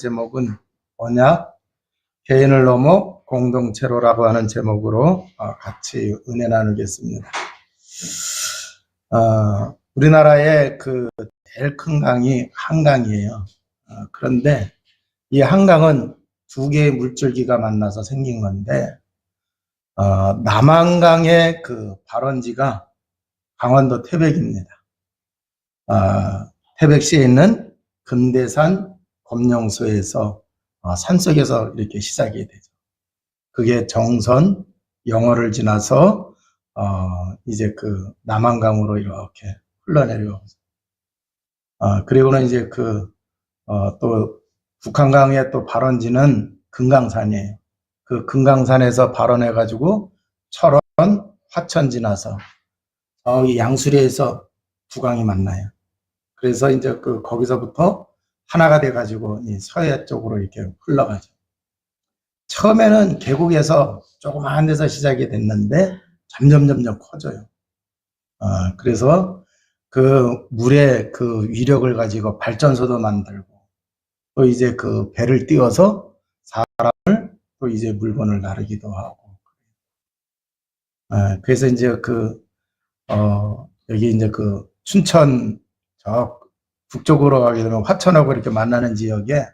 제목은 언약, 개인을 넘어 공동체로라고 하는 제목으로 같이 은혜 나누겠습니다. 우리나라의 제일 큰 강이 한강이에요. 그런데 이 한강은 두 개의 물줄기가 만나서 생긴 건데, 남한강의 발원지가 강원도 태백입니다. 태백시에 있는 금대산 검룡소에서 산속에서 이렇게 시작이 되죠. 그게 정선, 영월을 지나서 이제 남한강으로 이렇게 흘러내려오죠. 그리고는 이제 또 북한강의 또 발원지는 금강산이에요. 그 금강산에서 발원해가지고 철원, 화천 지나서 저기 양수리에서 두 강이 만나요. 그래서 이제 거기서부터 하나가 돼가지고 이 서해 쪽으로 이렇게 흘러가죠. 처음에는 계곡에서 조그마한 데서 시작이 됐는데 점점 커져요. 그래서 그 물의 위력을 가지고 발전소도 만들고, 또 이제 배를 띄워서 사람을 또 이제 물건을 나르기도 하고. 그래서 이제 여기 이제 춘천 저 북쪽으로 가게 되면 화천하고 이렇게 만나는 지역에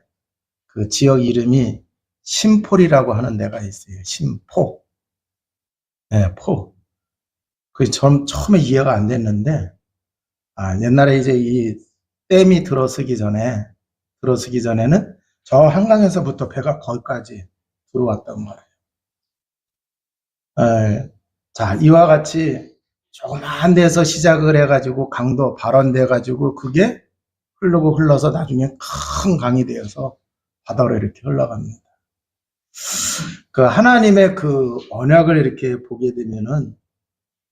그 지역 이름이 신폴이라고 하는 데가 있어요. 신포. 네, 포. 그게 처음에 이해가 안 됐는데, 옛날에 이제 이 댐이 들어서기 전에는 저 한강에서부터 배가 거기까지 들어왔단 말이에요. 자, 이와 같이 조그마한 데서 시작을 해가지고 강도 발원돼가지고 그게 흘러서 나중에 큰 강이 되어서 바다로 이렇게 흘러갑니다. 하나님의 언약을 이렇게 보게 되면은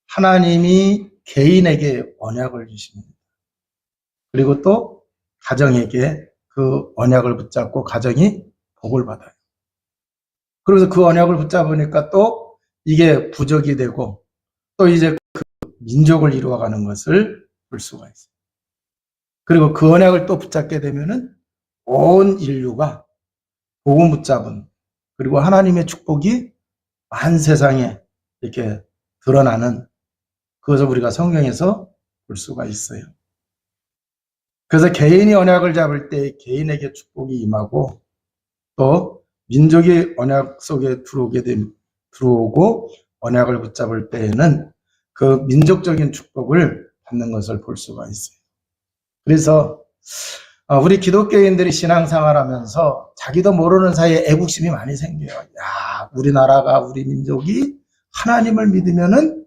하나님이 개인에게 언약을 주십니다. 그리고 또 가정에게 그 언약을 붙잡고 가정이 복을 받아요. 그래서 그 언약을 붙잡으니까 또 이게 부족이 되고 또 이제 민족을 이루어가는 것을 볼 수가 있어요. 그리고 그 언약을 또 붙잡게 되면은 온 인류가 복음 붙잡은, 그리고 하나님의 축복이 만 세상에 이렇게 드러나는, 그것을 우리가 성경에서 볼 수가 있어요. 그래서 개인이 언약을 잡을 때 개인에게 축복이 임하고, 또 민족이 언약 속에 들어오고 언약을 붙잡을 때에는 그 민족적인 축복을 받는 것을 볼 수가 있어요. 그래서 우리 기독교인들이 신앙생활하면서 자기도 모르는 사이에 애국심이 많이 생겨요. 야, 우리나라가, 우리 민족이 하나님을 믿으면은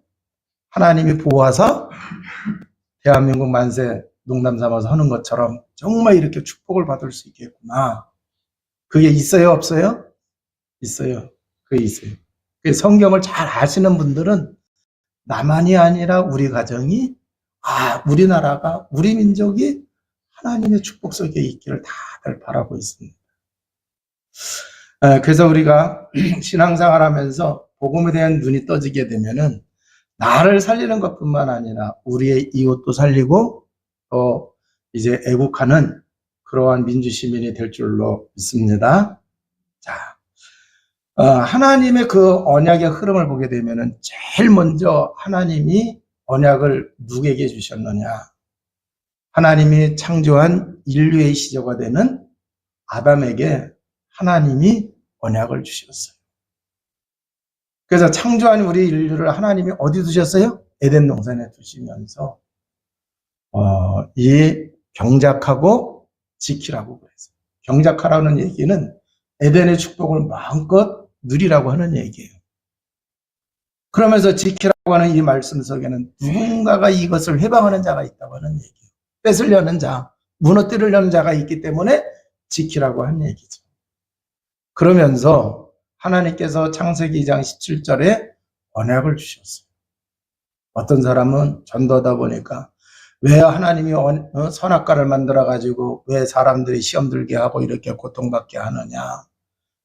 하나님이 보호하사 대한민국 만세 농담 삼아서 하는 것처럼 정말 이렇게 축복을 받을 수 있겠구나. 그게 있어요, 없어요? 있어요. 그게 있어요. 성경을 잘 아시는 분들은 나만이 아니라 우리 가정이, 우리나라가, 우리 민족이 하나님의 축복 속에 있기를 다들 바라고 있습니다. 그래서 우리가 신앙생활 하면서 복음에 대한 눈이 떠지게 되면은 나를 살리는 것뿐만 아니라 우리의 이웃도 살리고 또 이제 애국하는 그러한 민주시민이 될 줄로 믿습니다. 자, 하나님의 언약의 흐름을 보게 되면은 제일 먼저 하나님이 언약을 누구에게 주셨느냐? 하나님이 창조한 인류의 시조가 되는 아담에게 하나님이 언약을 주셨어요. 그래서 창조한 우리 인류를 하나님이 어디 두셨어요? 에덴 동산에 두시면서 이 경작하고 지키라고 그랬어요. 경작하라는 얘기는 에덴의 축복을 마음껏 누리라고 하는 얘기예요. 그러면서 지키라고 하는 이 말씀 속에는 누군가가 이것을 회방하는 자가 있다고 하는 얘기예요. 뺏으려는 자, 무너뜨리려는 자가 있기 때문에 지키라고 한 얘기죠. 그러면서 하나님께서 창세기 2장 17절에 언약을 주셨어요. 어떤 사람은 전도하다 보니까 왜 하나님이 선악과를 만들어가지고 왜 사람들이 시험 들게 하고 이렇게 고통받게 하느냐.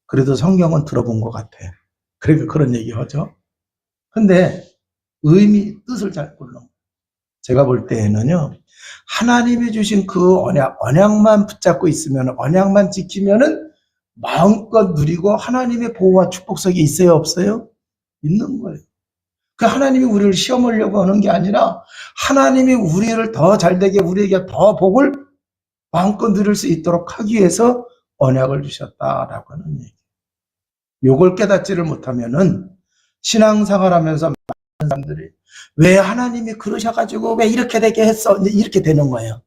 그래도 성경은 들어본 것 같아. 그러니까 그런 얘기 하죠. 근데 뜻을 잘 몰라. 제가 볼 때에는요, 하나님이 주신 그 언약만 붙잡고 있으면, 언약만 지키면은 마음껏 누리고 하나님의 보호와 축복 속에 있어요, 없어요? 있는 거예요. 그 하나님이 우리를 시험하려고 하는 게 아니라 하나님이 우리를 더 잘되게 우리에게 더 복을 마음껏 누릴 수 있도록 하기 위해서 언약을 주셨다라고 하는 얘기. 요걸 깨닫지를 못하면은 신앙생활 하면서 많은 사람들이 왜 하나님이 그러셔가지고 왜 이렇게 되게 했어? 이제 이렇게 되는 거예요.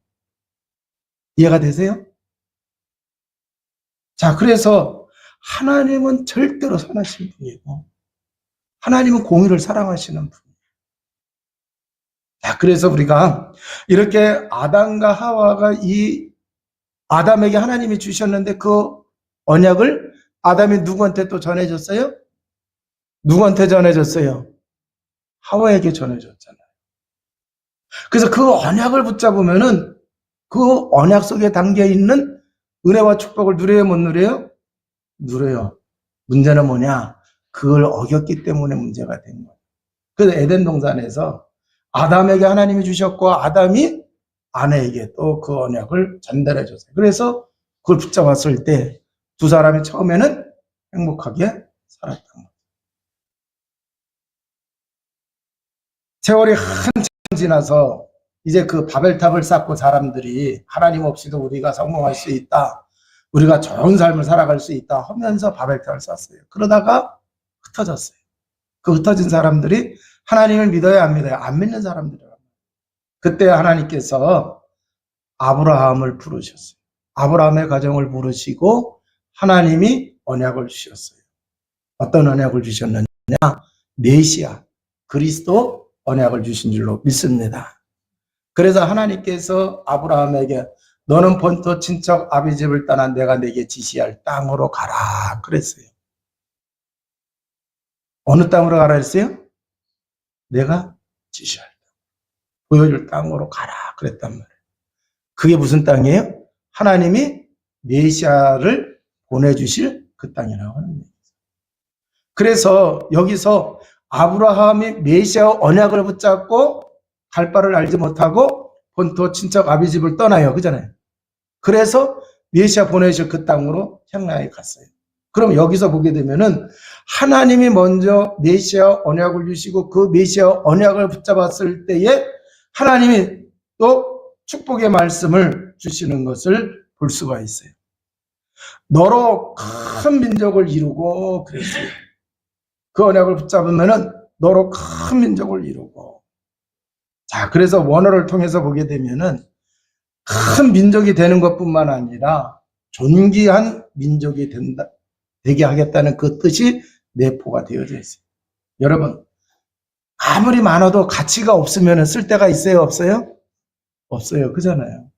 이해가 되세요? 자, 그래서 하나님은 절대로 선하신 분이고 하나님은 공의를 사랑하시는 분. 자, 그래서 우리가 이렇게 아담과 하와가 이 아담에게 하나님이 주셨는데 그 언약을 아담이 누구한테 또 전해줬어요? 누구한테 전해줬어요? 하와에게 전해줬잖아요. 그래서 그 언약을 붙잡으면은 그 언약 속에 담겨 있는 은혜와 축복을 누려요, 못 누려요? 누려요. 문제는 뭐냐? 그걸 어겼기 때문에 문제가 된 거예요. 그래서 에덴 동산에서 아담에게 하나님이 주셨고 아담이 아내에게 또 그 언약을 전달해 줬어요. 그래서 그걸 붙잡았을 때 두 사람이 처음에는 행복하게 살았던 거예요. 세월이 한참 지나서 이제 그 바벨탑을 쌓고 사람들이 하나님 없이도 우리가 성공할 수 있다. 우리가 좋은 삶을 살아갈 수 있다 하면서 바벨탑을 쌓았어요. 그러다가 흩어졌어요. 그 흩어진 사람들이 하나님을 믿어야 안 믿어요? 안 믿는 사람들이라고. 그때 하나님께서 아브라함을 부르셨어요. 아브라함의 가정을 부르시고 하나님이 언약을 주셨어요. 어떤 언약을 주셨느냐? 메시아, 그리스도 언약을 주신 줄로 믿습니다. 그래서 하나님께서 아브라함에게 너는 본토 친척 아비 집을 떠나 내가 네게 지시할 땅으로 가라 그랬어요. 어느 땅으로 가라 했어요? 내가 지시할 땅, 보여줄 땅으로 가라 그랬단 말이에요. 그게 무슨 땅이에요? 하나님이 메시아를 보내주실 그 땅이라고 하는 얘기죠. 그래서 여기서 아브라함이 메시아 언약을 붙잡고 갈 바를 알지 못하고 본토 친척 아비 집을 떠나요. 그잖아요. 그래서 메시아 보내실 그 땅으로 향락에 갔어요. 그럼 여기서 보게 되면은 하나님이 먼저 메시아 언약을 주시고 그 메시아 언약을 붙잡았을 때에 하나님이 또 축복의 말씀을 주시는 것을 볼 수가 있어요. 너로 큰 민족을 이루고 그랬어요. 그 언약을 붙잡으면은 너로 큰 민족을 이루고. 자, 그래서 원어를 통해서 보게 되면은 큰 민족이 되는 것뿐만 아니라 존귀한 민족이 되게 하겠다는 그 뜻이 내포가 되어져 있어요. 여러분, 아무리 많아도 가치가 없으면 쓸 데가 있어요, 없어요? 없어요. 그잖아요.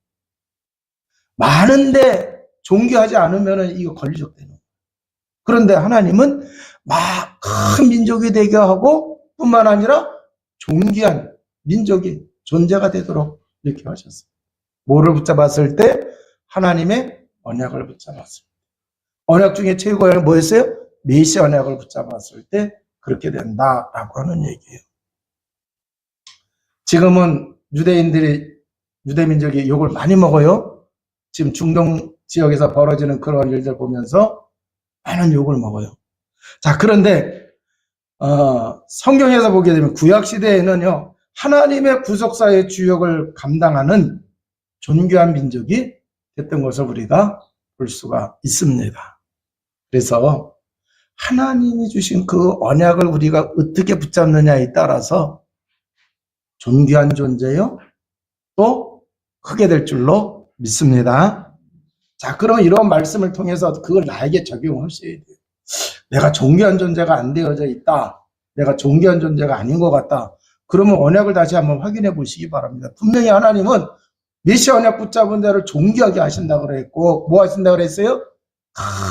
많은데 존귀하지 않으면 이거 걸리적되는 거예요. 그런데 하나님은 막 큰 민족이 되게 하고 뿐만 아니라 존귀한 민족이 존재가 되도록 이렇게 하셨어요. 뭐를 붙잡았을 때? 하나님의 언약을 붙잡았어요. 언약 중에 최고의 뭐였어요? 메시아 언약을 붙잡았을 때 그렇게 된다라고 하는 얘기예요. 지금은 유대민족이 욕을 많이 먹어요. 지금 중동 지역에서 벌어지는 그런 일들 보면서 많은 욕을 먹어요. 자, 그런데 성경에서 보게 되면 구약시대에는요, 하나님의 구속사의 주역을 감당하는 존귀한 민족이 됐던 것을 우리가 볼 수가 있습니다. 그래서 하나님이 주신 그 언약을 우리가 어떻게 붙잡느냐에 따라서 존귀한 존재요, 또 크게 될 줄로 믿습니다. 자, 그럼 이런 말씀을 통해서 그걸 나에게 적용하셔야 돼요. 내가 존귀한 존재가 안 되어져 있다. 내가 존귀한 존재가 아닌 것 같다. 그러면 언약을 다시 한번 확인해 보시기 바랍니다. 분명히 하나님은 메시아 언약 붙잡은 자를 존귀하게 하신다고 그랬고, 뭐 하신다고 그랬어요?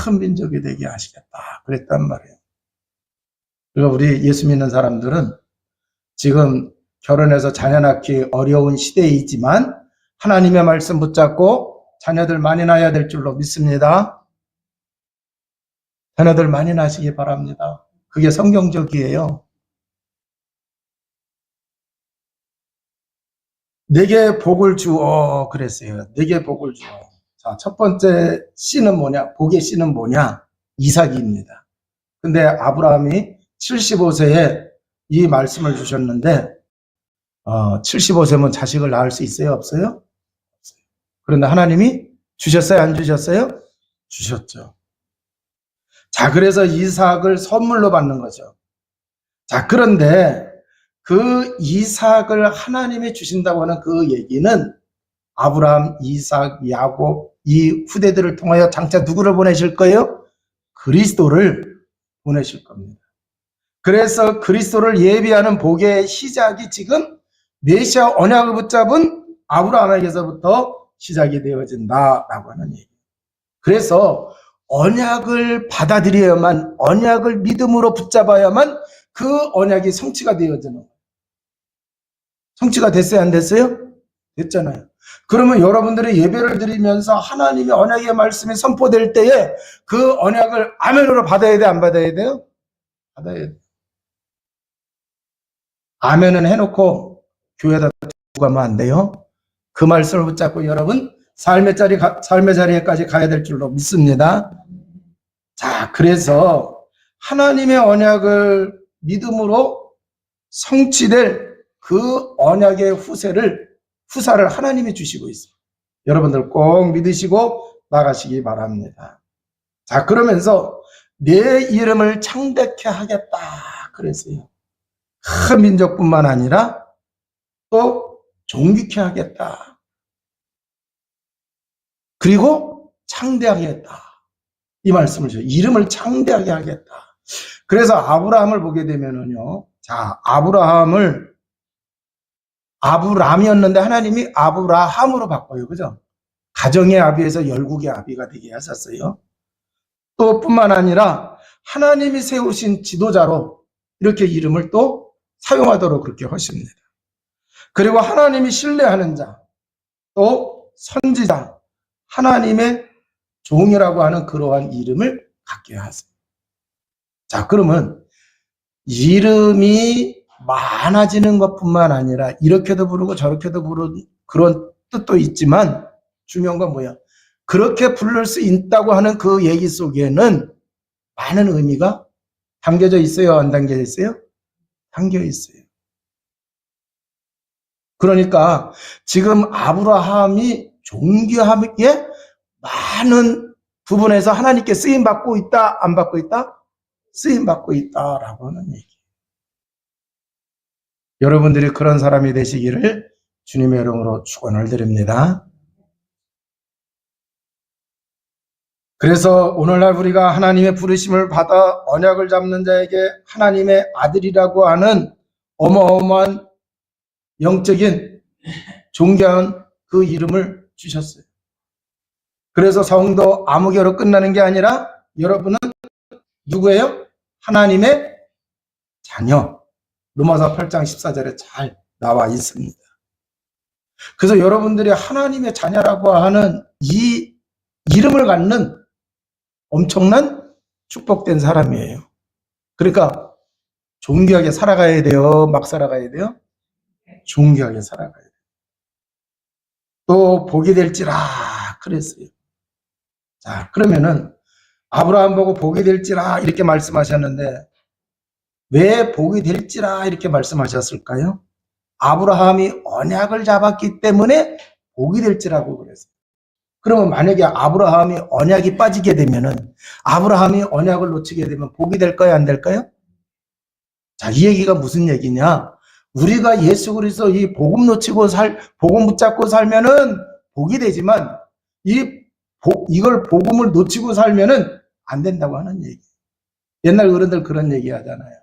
큰 민족이 되게 하시겠다 그랬단 말이에요. 그리고 우리 예수 믿는 사람들은 지금 결혼해서 자녀 낳기 어려운 시대이지만 하나님의 말씀 붙잡고 자녀들 많이 낳아야 될 줄로 믿습니다. 자녀들 많이 낳으시기 바랍니다. 그게 성경적이에요. 내게 복을 주어 그랬어요. 내게 복을 주어. 자, 첫 번째 씨는 뭐냐? 복의 씨는 뭐냐? 이삭입니다. 근데 아브라함이 75세에 이 말씀을 주셨는데 75세면 자식을 낳을 수 있어요? 없어요? 그런데 하나님이 주셨어요? 안 주셨어요? 주셨죠. 자, 그래서 이삭을 선물로 받는 거죠. 자, 그런데 그 이삭을 하나님이 주신다고 하는 그 얘기는 아브라함, 이삭, 야곱 이 후대들을 통하여 장차 누구를 보내실 거예요? 그리스도를 보내실 겁니다. 그래서 그리스도를 예비하는 복의 시작이 지금 메시아 언약을 붙잡은 아브라함에게서부터 시작이 되어진다라고 하는 얘기예요. 그래서 언약을 받아들여야만, 언약을 믿음으로 붙잡아야만 그 언약이 성취가 되어지는 거예요. 성취가 됐어요? 안 됐어요? 됐잖아요. 그러면 여러분들이 예배를 드리면서 하나님의 언약의 말씀이 선포될 때에 그 언약을 아멘으로 받아야 돼? 안 받아야 돼요? 받아야 돼요. 아멘은 해놓고 교회에다 두고 가면 안 돼요. 그 말씀을 붙잡고 여러분 삶의 자리에까지 가야 될 줄로 믿습니다. 자, 그래서 하나님의 언약을 믿음으로 성취될 그 언약의 후사를 하나님이 주시고 있어요. 여러분들 꼭 믿으시고 나가시기 바랍니다. 자, 그러면서 내 이름을 창대케 하겠다 그랬어요. 큰 민족뿐만 아니라 또 존귀케 하겠다. 그리고 창대하겠다. 이 말씀을 줘요. 이름을 창대하게 하겠다. 그래서 아브라함을 보게 되면은요. 자, 아브람이었는데 하나님이 아브라함으로 바꿔요. 그죠? 가정의 아비에서 열국의 아비가 되게 하셨어요. 또 뿐만 아니라 하나님이 세우신 지도자로 이렇게 이름을 또 사용하도록 그렇게 하십니다. 그리고 하나님이 신뢰하는 자, 또 선지자, 하나님의 종이라고 하는 그러한 이름을 갖게 하세요. 자, 그러면 이름이 많아지는 것뿐만 아니라 이렇게도 부르고 저렇게도 부르는 그런 뜻도 있지만 중요한 건 뭐야? 그렇게 부를 수 있다고 하는 그 얘기 속에는 많은 의미가 담겨져 있어요? 안 담겨져 있어요? 담겨 있어요. 그러니까 지금 아브라함이 존귀하게 많은 부분에서 하나님께 쓰임받고 있다? 안 받고 있다? 쓰임받고 있다라고 하는 얘기. 여러분들이 그런 사람이 되시기를 주님의 이름으로 축원을 드립니다. 그래서 오늘날 우리가 하나님의 부르심을 받아 언약을 잡는 자에게 하나님의 아들이라고 하는 어마어마한 영적인 존귀한 그 이름을 주셨어요. 그래서 성도 아무개로 끝나는 게 아니라 여러분은 누구예요? 하나님의 자녀. 로마서 8장 14절에 잘 나와 있습니다. 그래서 여러분들이 하나님의 자녀라고 하는 이 이름을 갖는 엄청난 축복된 사람이에요. 그러니까 존귀하게 살아가야 돼요? 막 살아가야 돼요? 존귀하게 살아가야 돼요. 또 복이 될지라 그랬어요. 자, 그러면은 아브라함 보고 복이 될지라 이렇게 말씀하셨는데 왜 복이 될지라 이렇게 말씀하셨을까요? 아브라함이 언약을 잡았기 때문에 복이 될지라고 그랬어요. 그러면 만약에 아브라함이 언약이 빠지게 되면은 아브라함이 언약을 놓치게 되면 복이 될까요? 안 될까요? 자, 이 얘기가 무슨 얘기냐? 우리가 예수 그리스도 이 복음 놓치고 복음 붙잡고 살면은 복이 되지만 이걸 복음을 놓치고 살면은 안 된다고 하는 얘기. 옛날 어른들 그런 얘기 하잖아요.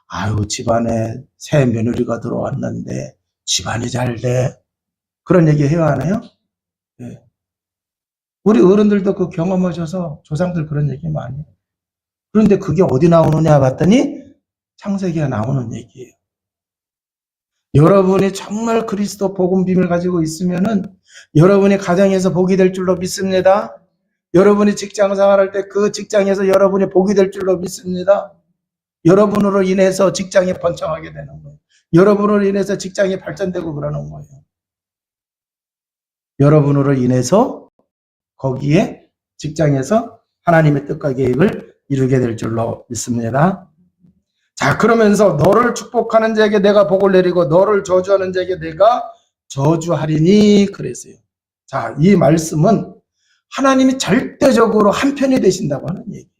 아유, 집안에 새 며느리가 들어왔는데 집안이 잘 돼. 그런 얘기 해요, 안 해요? 네. 우리 어른들도 그 경험하셔서 조상들 그런 얘기 많이 해요. 그런데 그게 어디 나오느냐 봤더니 창세기에 나오는 얘기예요. 여러분이 정말 그리스도 복음 비밀 가지고 있으면은 여러분이 가정에서 복이 될 줄로 믿습니다. 여러분이 직장 생활할 때 그 직장에서 여러분이 복이 될 줄로 믿습니다. 여러분으로 인해서 직장이 번창하게 되는 거예요. 여러분으로 인해서 직장이 발전되고 그러는 거예요. 여러분으로 인해서 거기에 직장에서 하나님의 뜻과 계획을 이루게 될 줄로 믿습니다. 자, 그러면서 너를 축복하는 자에게 내가 복을 내리고 너를 저주하는 자에게 내가 저주하리니 그랬어요. 자, 이 말씀은 하나님이 절대적으로 한편이 되신다고 하는 얘기예요.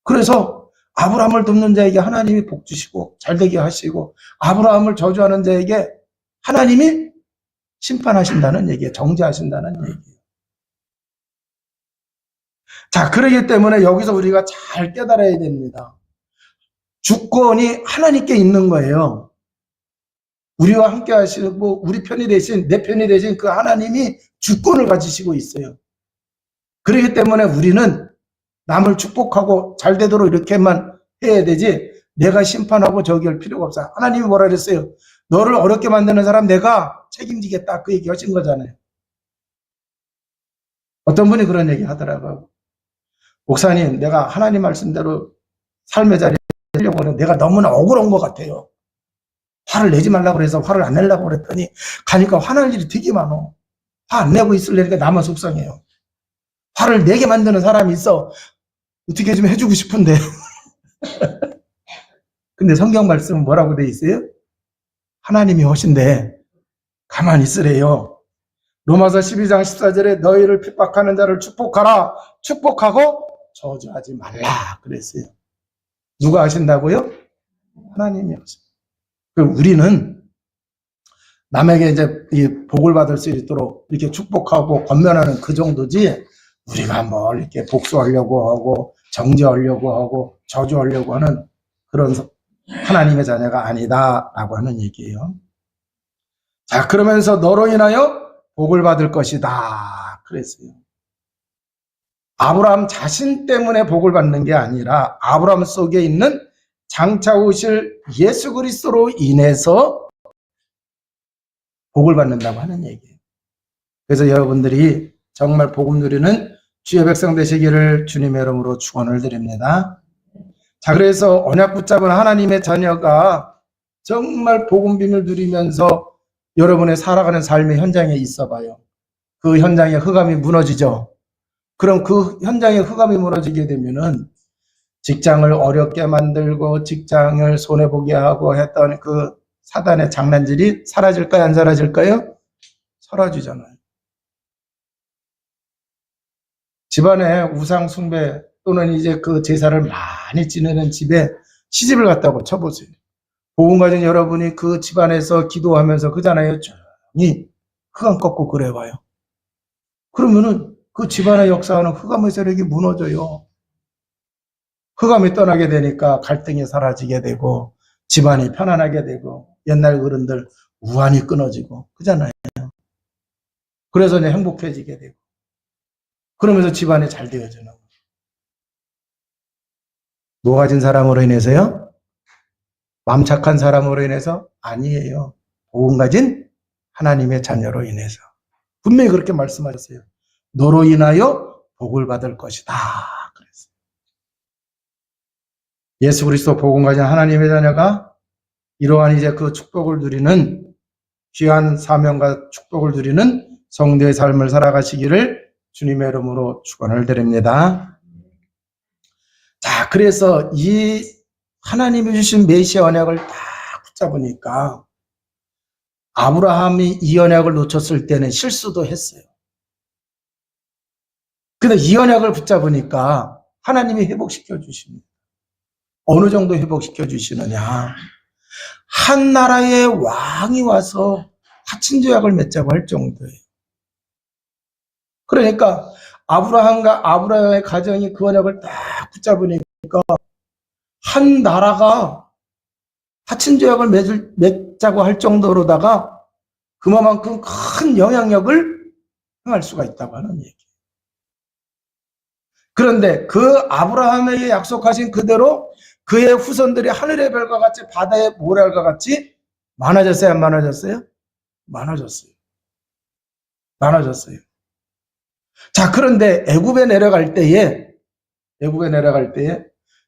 그래서 아브라함을 돕는 자에게 하나님이 복 주시고 잘되게 하시고 아브라함을 저주하는 자에게 하나님이 심판하신다는 얘기예요. 정죄하신다는 얘기예요. 자, 그러기 때문에 여기서 우리가 잘 깨달아야 됩니다. 주권이 하나님께 있는 거예요. 우리와 함께 하시고 우리 편이 되신, 내 편이 되신 그 하나님이 주권을 가지시고 있어요. 그렇기 때문에 우리는 남을 축복하고 잘 되도록 이렇게만 해야 되지 내가 심판하고 저기 할 필요가 없어요. 하나님이 뭐라 그랬어요? 너를 어렵게 만드는 사람 내가 책임지겠다. 그 얘기 하신 거잖아요. 어떤 분이 그런 얘기 하더라고요. 목사님, 내가 하나님 말씀대로 삶의 자리에 하려고 하는데 내가 너무나 억울한 것 같아요. 화를 내지 말라고 그래서 화를 안 내려고 그랬더니 가니까 화날 일이 되게 많어. 화 안 내고 있으려니까 나만 속상해요. 화를 내게 만드는 사람이 있어. 어떻게 좀 해주고 싶은데. 근데 성경 말씀은 뭐라고 돼 있어요? 하나님이 오신데 가만히 있으래요. 로마서 12장 14절에 너희를 핍박하는 자를 축복하라. 축복하고 저주하지 말라. 그랬어요. 누가 하신다고요? 하나님이 하십니다. 우리는 남에게 이제 이 복을 받을 수 있도록 이렇게 축복하고 권면하는 그 정도지 우리가 뭐 이렇게 복수하려고 하고 정죄하려고 하고 저주하려고 하는 그런 하나님의 자녀가 아니다라고 하는 얘기예요. 자, 그러면서 너로 인하여 복을 받을 것이다 그랬어요. 아브라함 자신 때문에 복을 받는 게 아니라 아브라함 속에 있는 장차 오실 예수 그리스도로 인해서 복을 받는다고 하는 얘기예요. 그래서 여러분들이 정말 복음 누리는 주의 백성 되시기를 주님의 이름으로 축원을 드립니다. 자, 그래서 언약 붙잡은 하나님의 자녀가 정말 복음 비밀 누리면서 여러분의 살아가는 삶의 현장에 있어 봐요. 그 현장에 흑암이 무너지죠. 그럼 그 현장에 흑암이 무너지게 되면은 직장을 어렵게 만들고 직장을 손해보게 하고 했던 그 사단의 장난질이 사라질까요? 안 사라질까요? 사라지잖아요. 집안에 우상 숭배 또는 이제 그 제사를 많이 지내는 집에 시집을 갔다고 쳐보세요. 복음 가진 여러분이 그 집안에서 기도하면서 그잖아요. 조용히 흑암 꺾고 그래봐요. 그러면은 그 집안의 역사하는 흑암의 세력이 무너져요. 흑암이 떠나게 되니까 갈등이 사라지게 되고 집안이 편안하게 되고 옛날 어른들 우환이 끊어지고 그잖아요. 그래서 이제 행복해지게 되고 그러면서 집안이 잘 되어지는 거예요. 노 가진 사람으로 인해서요? 마음 착한 사람으로 인해서? 아니에요. 복음 가진 하나님의 자녀로 인해서. 분명히 그렇게 말씀하셨어요. 너로 인하여 복을 받을 것이다. 그랬어요. 예수 그리스도 복음 가진 하나님의 자녀가 이러한 이제 그 축복을 누리는 귀한 사명과 축복을 누리는 성도의 삶을 살아가시기를 주님의 이름으로 축원을 드립니다. 자, 그래서 이 하나님이 주신 메시아 언약을 딱 붙잡으니까 아브라함이 이 언약을 놓쳤을 때는 실수도 했어요. 근데 이 언약을 붙잡으니까 하나님이 회복시켜 주십니다. 어느 정도 회복시켜 주시느냐? 한 나라의 왕이 와서 화친조약을 맺자고 할 정도예요. 그러니까 아브라함과 아브라함의 가정이 그 언약을 딱 붙잡으니까 한 나라가 화친조약을 맺자고 할 정도로다가 그만큼 큰 영향력을 행할 수가 있다고 하는 얘기예요. 그런데 그 아브라함에게 약속하신 그대로 그의 후손들이 하늘의 별과 같이 바다의 모래알과 같이 많아졌어요? 안 많아졌어요? 많아졌어요. 많아졌어요. 자, 그런데 애굽에 내려갈 때에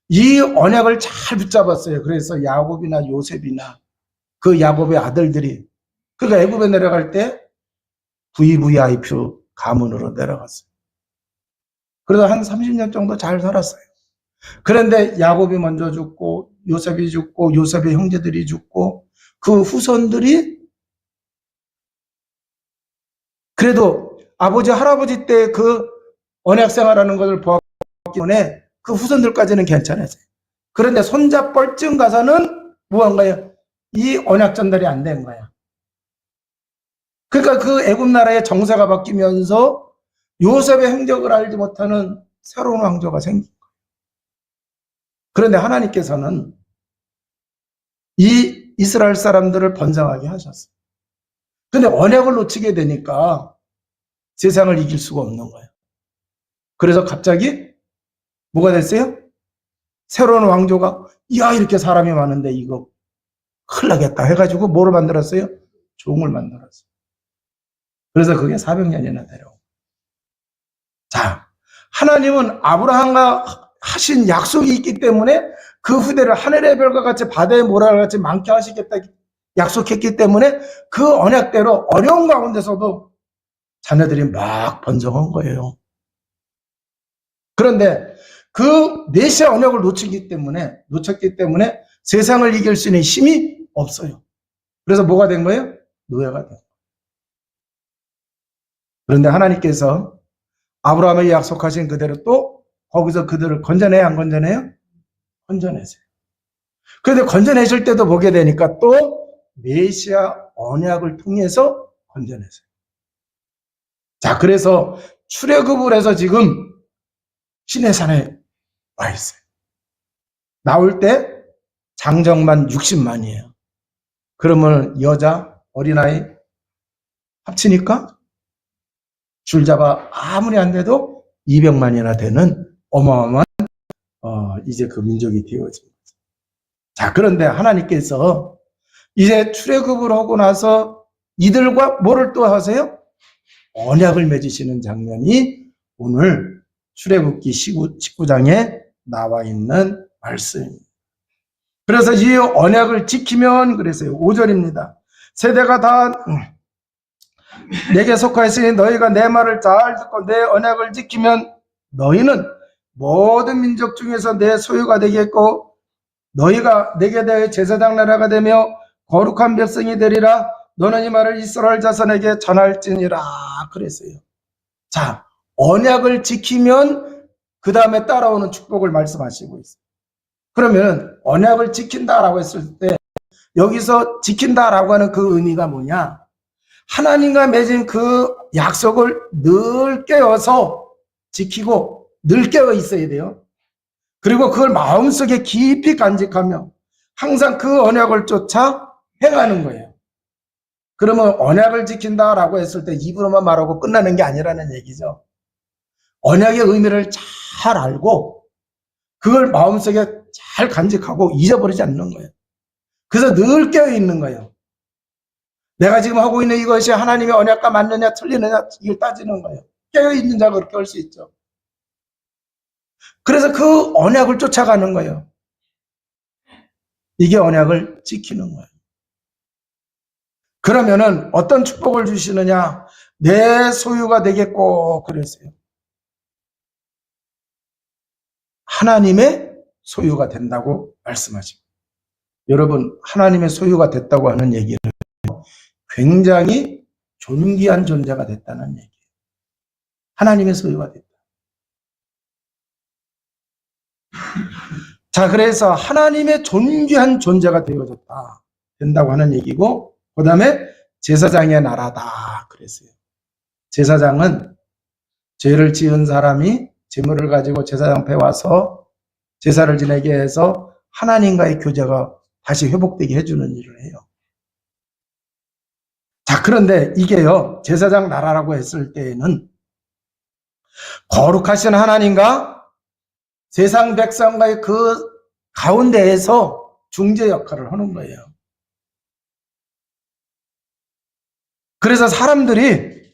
이 언약을 잘 붙잡았어요. 그래서 야곱이나 요셉이나 그 야곱의 아들들이 그러니까 애굽에 내려갈 때 VVIP 가문으로 내려갔어요. 그래서 한 30년 정도 잘 살았어요. 그런데 야곱이 먼저 죽고 요셉이 죽고 요셉의 형제들이 죽고 그 후손들이 그래도 아버지 할아버지 때 그 언약 생활하는 것을 보았기 때문에 그 후손들까지는 괜찮았어요. 그런데 손자 뻘쯤 가서는 뭐한가요? 이 언약 전달이 안 된 거야. 그러니까 그 애굽 나라의 정세가 바뀌면서 요셉의 행적을 알지 못하는 새로운 왕조가 생긴 거예요. 그런데 하나님께서는 이 이스라엘 사람들을 번성하게 하셨어요. 근데 언약을 놓치게 되니까 세상을 이길 수가 없는 거예요. 그래서 갑자기 뭐가 됐어요? 새로운 왕조가 야 이렇게 사람이 많은데 이거 큰일 나겠다 해가지고 뭐를 만들었어요? 종을 만들었어요. 그래서 그게 400년이나 되려고. 자, 하나님은 아브라함과 하신 약속이 있기 때문에 그 후대를 하늘의 별과 같이 바다의 모래와 같이 많게 하시겠다 약속했기 때문에 그 언약대로 어려운 가운데서도 자녀들이 막 번성한 거예요. 그런데 그 메시아 언약을 놓쳤기 때문에 세상을 이길 수 있는 힘이 없어요. 그래서 뭐가 된 거예요? 노예가 된 거예요. 그런데 하나님께서 아브라함에게 약속하신 그대로 또 거기서 그들을 건져내야 안 건져내요? 건져내세요. 그런데 건져내실 때도 보게 되니까 또 메시아 언약을 통해서 건져내세요. 자, 그래서 출애굽을 해서 지금 시내산에 와 있어요. 나올 때 장정만 60만이에요. 그러면 여자, 어린아이 합치니까 줄 잡아 아무리 안 돼도 200만이나 되는 어마어마한 이제 그 민족이 되어진 거죠. 자, 그런데 하나님께서 이제 출애굽을 하고 나서 이들과 뭐를 또 하세요? 언약을 맺으시는 장면이 오늘 출애굽기 19장에 나와 있는 말씀입니다. 그래서 이 언약을 지키면 그래서요 5절입니다. 세대가 다 내게 속하였으니 너희가 내 말을 잘 듣고 내 언약을 지키면 너희는 모든 민족 중에서 내 소유가 되겠고 너희가 내게 대해 제사장 나라가 되며 거룩한 백성이 되리라. 너는 이 말을 이스라엘 자손에게 전할지니라 그랬어요. 자, 언약을 지키면 그 다음에 따라오는 축복을 말씀하시고 있어요. 그러면 언약을 지킨다라고 했을 때 여기서 지킨다라고 하는 그 의미가 뭐냐? 하나님과 맺은 그 약속을 늘 깨어서 지키고 늘 깨어 있어야 돼요. 그리고 그걸 마음속에 깊이 간직하며 항상 그 언약을 쫓아 행하는 거예요. 그러면 언약을 지킨다라고 했을 때 입으로만 말하고 끝나는 게 아니라는 얘기죠. 언약의 의미를 잘 알고 그걸 마음속에 잘 간직하고 잊어버리지 않는 거예요. 그래서 늘 깨어 있는 거예요. 내가 지금 하고 있는 이것이 하나님의 언약과 맞느냐 틀리느냐 이걸 따지는 거예요. 깨어있는 자가 그렇게 할 수 있죠. 그래서 그 언약을 쫓아가는 거예요. 이게 언약을 지키는 거예요. 그러면은 어떤 축복을 주시느냐? 내 소유가 되겠고 그랬어요. 하나님의 소유가 된다고 말씀하십니다. 여러분, 하나님의 소유가 됐다고 하는 얘기는 굉장히 존귀한 존재가 됐다는 얘기예요. 하나님의 소유가 됐다. 자, 그래서 하나님의 존귀한 존재가 되어졌다. 된다고 하는 얘기고, 그 다음에 제사장의 나라다. 그랬어요. 제사장은 죄를 지은 사람이 제물을 가지고 제사장 앞에 와서 제사를 지내게 해서 하나님과의 교제가 다시 회복되게 해주는 일을 해요. 자, 그런데 이게요, 제사장 나라라고 했을 때에는 거룩하신 하나님과 세상 백성과의 그 가운데에서 중재 역할을 하는 거예요. 그래서 사람들이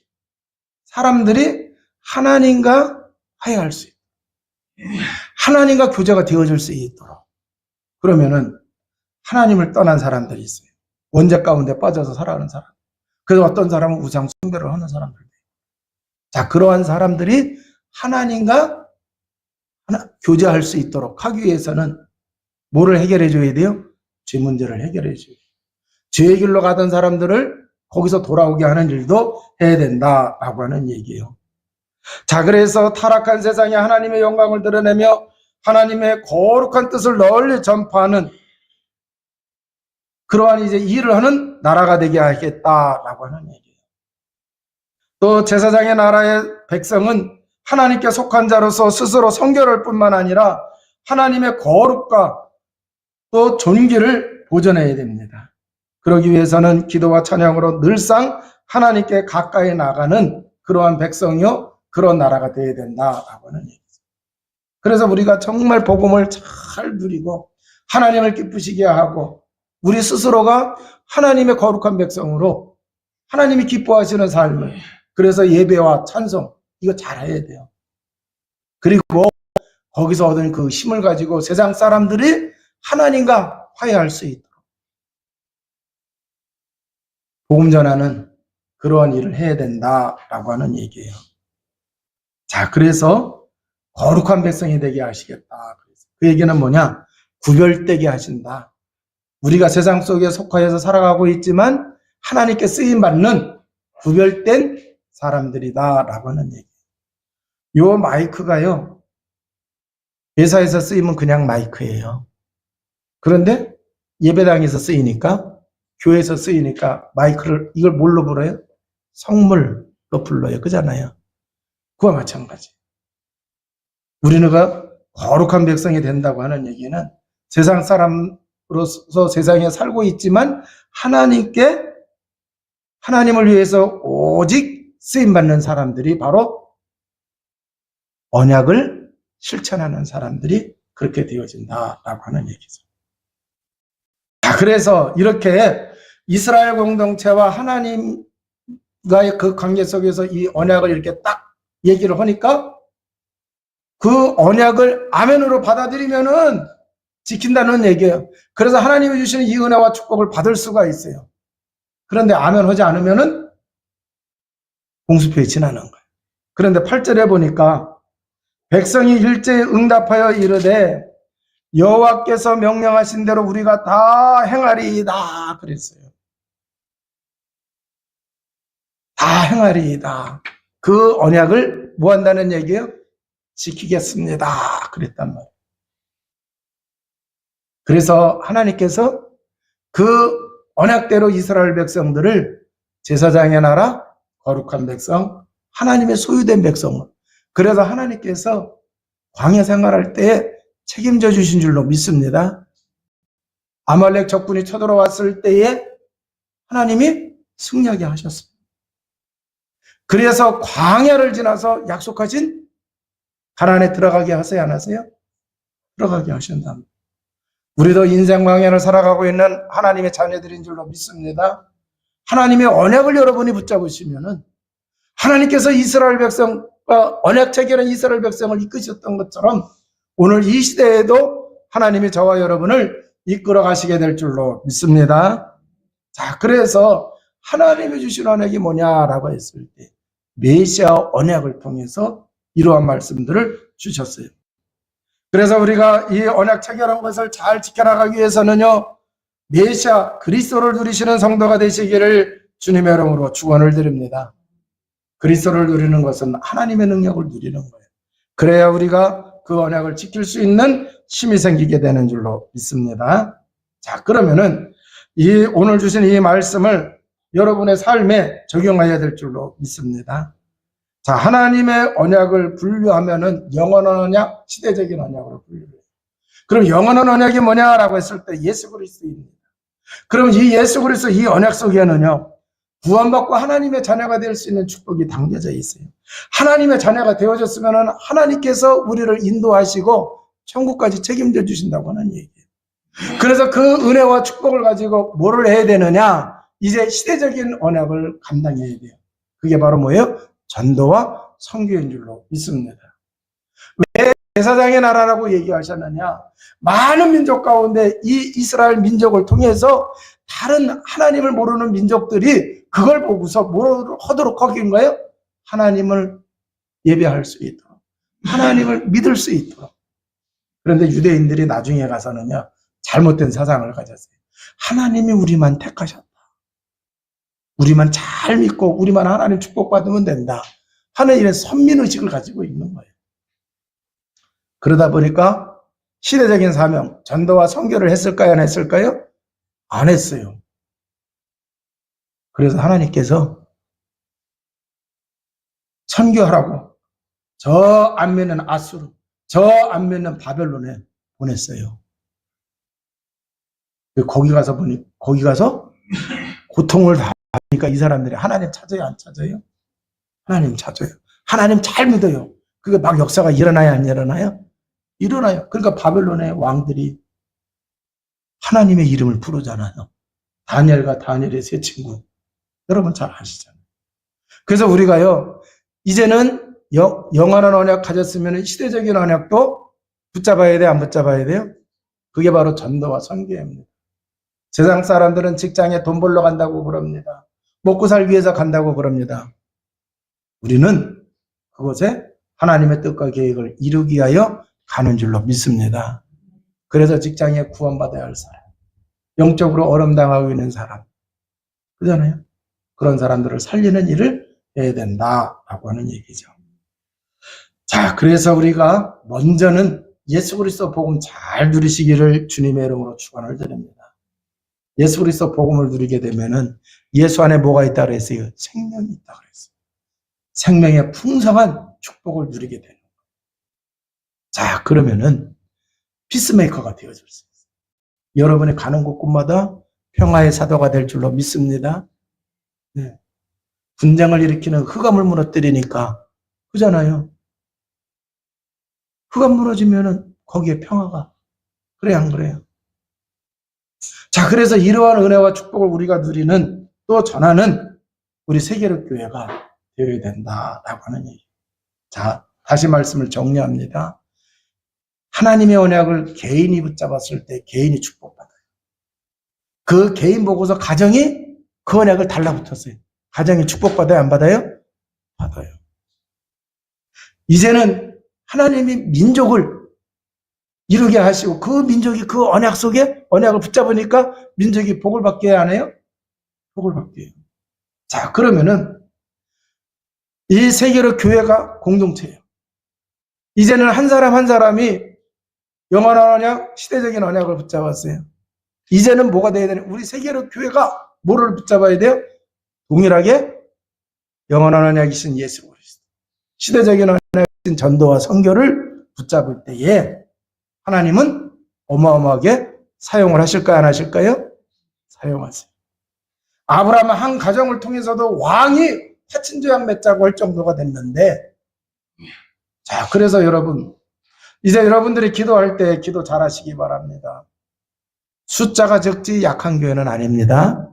하나님과 화해할 수 있도록, 하나님과 교제가 되어질 수 있도록. 그러면은 하나님을 떠난 사람들이 있어요. 원죄 가운데 빠져서 살아가는 사람. 그래서 어떤 사람은 우상 숭배를 하는 사람들. 자, 그러한 사람들이 하나님과 교제할 수 있도록 하기 위해서는 뭐를 해결해 줘야 돼요? 죄 문제를 해결해 줘야 돼요. 죄의 길로 가던 사람들을 거기서 돌아오게 하는 일도 해야 된다라고 하는 얘기예요. 자, 그래서 타락한 세상에 하나님의 영광을 드러내며 하나님의 거룩한 뜻을 널리 전파하는 그러한 이제 일을 하는 나라가 되게 하겠다라고 하는 얘기예요. 또 제사장의 나라의 백성은 하나님께 속한 자로서 스스로 성결할 뿐만 아니라 하나님의 거룩과 또 존귀를 보존해야 됩니다. 그러기 위해서는 기도와 찬양으로 늘상 하나님께 가까이 나가는 그러한 백성이요, 그런 나라가 되어야 된다라고 하는 얘기죠. 그래서 우리가 정말 복음을 잘 누리고 하나님을 기쁘시게 하고 우리 스스로가 하나님의 거룩한 백성으로 하나님이 기뻐하시는 삶을, 그래서 예배와 찬송 이거 잘해야 돼요. 그리고 거기서 얻은 그 힘을 가지고 세상 사람들이 하나님과 화해할 수 있도록 복음 전하는 그러한 일을 해야 된다라고 하는 얘기예요. 자, 그래서 거룩한 백성이 되게 하시겠다. 그 얘기는 뭐냐? 구별되게 하신다. 우리가 세상 속에 속하여서 살아가고 있지만 하나님께 쓰임받는 구별된 사람들이다라고 하는 얘기. 요 마이크가요, 회사에서 쓰이면 그냥 마이크예요. 그런데 예배당에서 쓰이니까, 교회에서 쓰이니까 마이크를 이걸 뭘로 불러요? 성물로 불러요. 그잖아요. 그와 마찬가지. 우리는 거룩한 백성이 된다고 하는 얘기는 세상 사람으로서 세상에 살고 있지만 하나님을 위해서 오직 쓰임받는 사람들이 바로 언약을 실천하는 사람들이 그렇게 되어진다라고 하는 얘기죠. 자, 그래서 이렇게 이스라엘 공동체와 하나님과의 그 관계 속에서 이 언약을 이렇게 딱 얘기를 하니까 그 언약을 아멘으로 받아들이면은 지킨다는 얘기예요. 그래서 하나님이 주시는 이 은혜와 축복을 받을 수가 있어요. 그런데 아멘 하지 않으면은 공수표에 지나는 거예요. 그런데 8절에 보니까 백성이 일제히 응답하여 이르되 여호와께서 명령하신 대로 우리가 다 행하리이다 그랬어요. 다 행하리이다. 그 언약을 뭐 한다는 얘기예요? 지키겠습니다. 그랬단 말이에요. 그래서 하나님께서 그 언약대로 이스라엘 백성들을 제사장의 나라, 거룩한 백성, 하나님의 소유된 백성을, 그래서 하나님께서 광야 생활할 때 책임져 주신 줄로 믿습니다. 아말렉 적군이 쳐들어왔을 때에 하나님이 승리하게 하셨습니다. 그래서 광야를 지나서 약속하신 가나안에 들어가게 하세요, 안 하세요? 들어가게 하신답니다. 우리도 인생 광야를 살아가고 있는 하나님의 자녀들인 줄로 믿습니다. 하나님의 언약을 여러분이 붙잡으시면은 하나님께서 이스라엘 백성과 언약 체결한 이스라엘 백성을 이끄셨던 것처럼 오늘 이 시대에도 하나님이 저와 여러분을 이끌어 가시게 될 줄로 믿습니다. 자, 그래서 하나님이 주신 언약이 뭐냐라고 했을 때 메시아 언약을 통해서 이러한 말씀들을 주셨어요. 그래서 우리가 이 언약 체결한 것을 잘 지켜나가기 위해서는요, 메시아 그리스도를 누리시는 성도가 되시기를 주님의 이름으로 축원을 드립니다. 그리스도를 누리는 것은 하나님의 능력을 누리는 거예요. 그래야 우리가 그 언약을 지킬 수 있는 힘이 생기게 되는 줄로 믿습니다. 자, 그러면은 이 오늘 주신 이 말씀을 여러분의 삶에 적용해야 될 줄로 믿습니다. 자, 하나님의 언약을 분류하면은 영원한 언약, 시대적인 언약으로 분류해요. 그럼 영원한 언약이 뭐냐라고 했을 때 예수 그리스도입니다. 그럼 이 예수 그리스도 이 언약 속에는요, 구원받고 하나님의 자녀가 될 수 있는 축복이 담겨져 있어요. 하나님의 자녀가 되어졌으면은 하나님께서 우리를 인도하시고 천국까지 책임져 주신다고 하는 얘기예요. 그래서 그 은혜와 축복을 가지고 뭐를 해야 되느냐? 이제 시대적인 언약을 감당해야 돼요. 그게 바로 뭐예요? 전도와 선교인 줄로 믿습니다. 왜 제사장의 나라라고 얘기하셨느냐? 많은 민족 가운데 이 이스라엘 민족을 통해서 다른 하나님을 모르는 민족들이 그걸 보고서 뭘 하도록 하긴 거예요? 하나님을 예배할 수 있도록, 하나님을 믿을 수 있도록. 그런데 유대인들이 나중에 가서는요, 잘못된 사상을 가졌어요. 하나님이 우리만 택하셨다. 우리만 잘 믿고 우리만 하나님 축복받으면 된다 하는 이런 선민의식을 가지고 있는 거예요. 그러다 보니까 시대적인 사명, 전도와 선교를 했을까요? 안 했을까요? 안 했어요. 그래서 하나님께서 선교하라고 저 안면은 아수르, 저 안면은 바벨론에 보냈어요. 거기 가서 고통을 다 받으니까 이 사람들이 하나님 찾아요, 안 찾아요? 하나님 찾아요. 하나님 잘 믿어요. 그게 막 역사가 일어나요, 안 일어나요? 일어나요. 그러니까 바벨론의 왕들이 하나님의 이름을 부르잖아요. 다니엘과 다니엘의 세 친구. 여러분 잘 아시잖아요. 그래서 우리가요, 이제는 영원한 언약 가졌으면 시대적인 언약도 붙잡아야 돼, 안 붙잡아야 돼요? 그게 바로 전도와 선교입니다. 세상 사람들은 직장에 돈 벌러 간다고 그럽니다. 먹고 살기 위해서 간다고 그럽니다. 우리는 그곳에 하나님의 뜻과 계획을 이루기 위하여 가는 줄로 믿습니다. 그래서 직장에 구원받아야 할 사람, 영적으로 어려움당하고 있는 사람, 그잖아요. 그런 사람들을 살리는 일을 해야 된다라고 하는 얘기죠. 자, 그래서 우리가 먼저는 예수 그리스도 복음 잘 누리시기를 주님의 이름으로 축원을 드립니다. 예수 그리스도 복음을 누리게 되면은 예수 안에 뭐가 있다 그랬어요? 생명이 있다 그랬어요. 생명의 풍성한 축복을 누리게 되는 거예요. 자, 그러면은 피스메이커가 되어줄 수 있어요. 여러분이 가는 곳곳마다 평화의 사도가 될 줄로 믿습니다. 네. 분쟁을 일으키는 흑암을 무너뜨리니까 그잖아요. 흑암 무너지면은 거기에 평화가, 그래 안 그래요? 자, 그래서 이러한 은혜와 축복을 우리가 누리는, 또 전하는 우리 세계로 교회가 되어야 된다라고 하는 얘기. 자, 다시 말씀을 정리합니다. 하나님의 언약을 개인이 붙잡았을 때 개인이 축복받아요. 그 개인 보고서 가정이 그 언약을 달라붙었어요. 가정이 축복받아요, 안 받아요? 받아요. 이제는 하나님이 민족을 이루게 하시고 그 민족이 그 언약 속에 언약을 붙잡으니까 민족이 복을 받게 안 해요? 복을 받게 해요. 자, 그러면은 이 세계로 교회가 공동체예요. 이제는 한 사람 한 사람이 영원한 언약, 시대적인 언약을 붙잡았어요. 이제는 뭐가 돼야 되냐? 우리 세계로 교회가 뭐를 붙잡아야 돼요? 동일하게 영원한 언약이신 예수 그리스도, 시대적인 언약이신 전도와 선교를 붙잡을 때에 하나님은 어마어마하게 사용을 하실까요? 안 하실까요? 사용하세요. 아브라함 한 가정을 통해서도 왕이 화친조약 맺자고 할 정도가 됐는데, 자, 그래서 여러분, 이제 여러분들이 기도할 때 기도 잘하시기 바랍니다. 숫자가 적지 약한 교회는 아닙니다.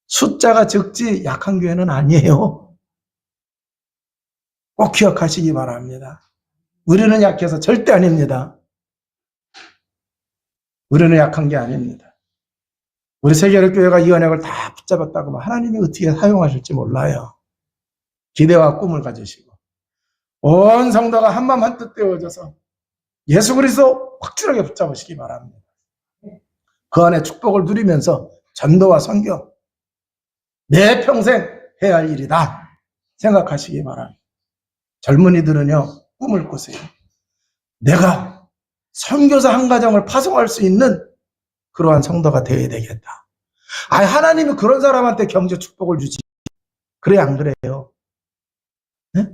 숫자가 적지 약한 교회는 아니에요. 꼭 기억하시기 바랍니다. 우리는 약해서 절대 아닙니다. 우리는 약한 게 아닙니다. 우리 세계로 교회가 이 언약을 다 붙잡았다고 하면 하나님이 어떻게 사용하실지 몰라요. 기대와 꿈을 가지시고 온 성도가 한마음 한뜻 되어져서 예수 그리스도 확실하게 붙잡으시기 바랍니다. 그 안에 축복을 누리면서 전도와 선교 내 평생 해야 할 일이다 생각하시기 바랍니다. 젊은이들은요, 꿈을 꾸세요. 내가 선교사 한 가정을 파송할 수 있는 그러한 성도가 되어야 되겠다. 하나님이 그런 사람한테 경제 축복을 주지. 그래 안 그래요? 네?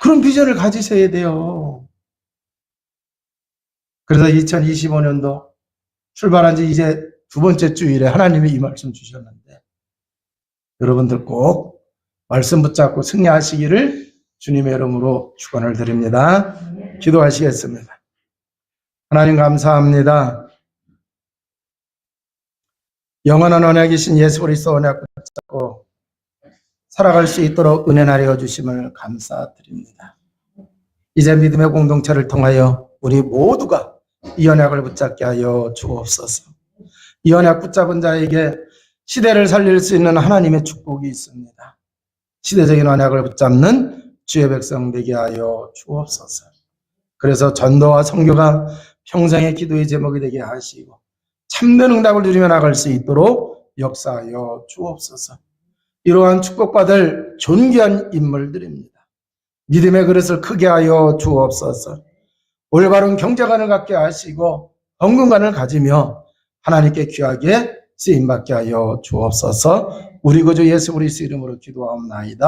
그런 비전을 가지셔야 돼요. 그래서 2025년도 출발한 지 이제 두 번째 주일에 하나님이 이 말씀 주셨는데, 여러분들 꼭 말씀 붙잡고 승리하시기를 주님의 이름으로 축원을 드립니다. 기도하시겠습니다. 하나님 감사합니다. 영원한 언약이신 예수 그리스도 언약 붙잡고 살아갈 수 있도록 은혜 나려 주심을 감사드립니다. 이제 믿음의 공동체를 통하여 우리 모두가 이 언약을 붙잡게 하여 주옵소서. 이 언약 붙잡은 자에게 시대를 살릴 수 있는 하나님의 축복이 있습니다. 시대적인 언약을 붙잡는 주의 백성 되게 하여 주옵소서. 그래서 전도와 선교가 평생의 기도의 제목이 되게 하시고 참된 응답을 누리며 나갈 수 있도록 역사하여 주옵소서. 이러한 축복받을 존귀한 인물들입니다. 믿음의 그릇을 크게 하여 주옵소서. 올바른 경제관을 갖게 하시고 헌금관을 가지며 하나님께 귀하게 쓰임받게 하여 주옵소서. 우리 구주 예수 그리스도 이름으로 기도하옵나이다.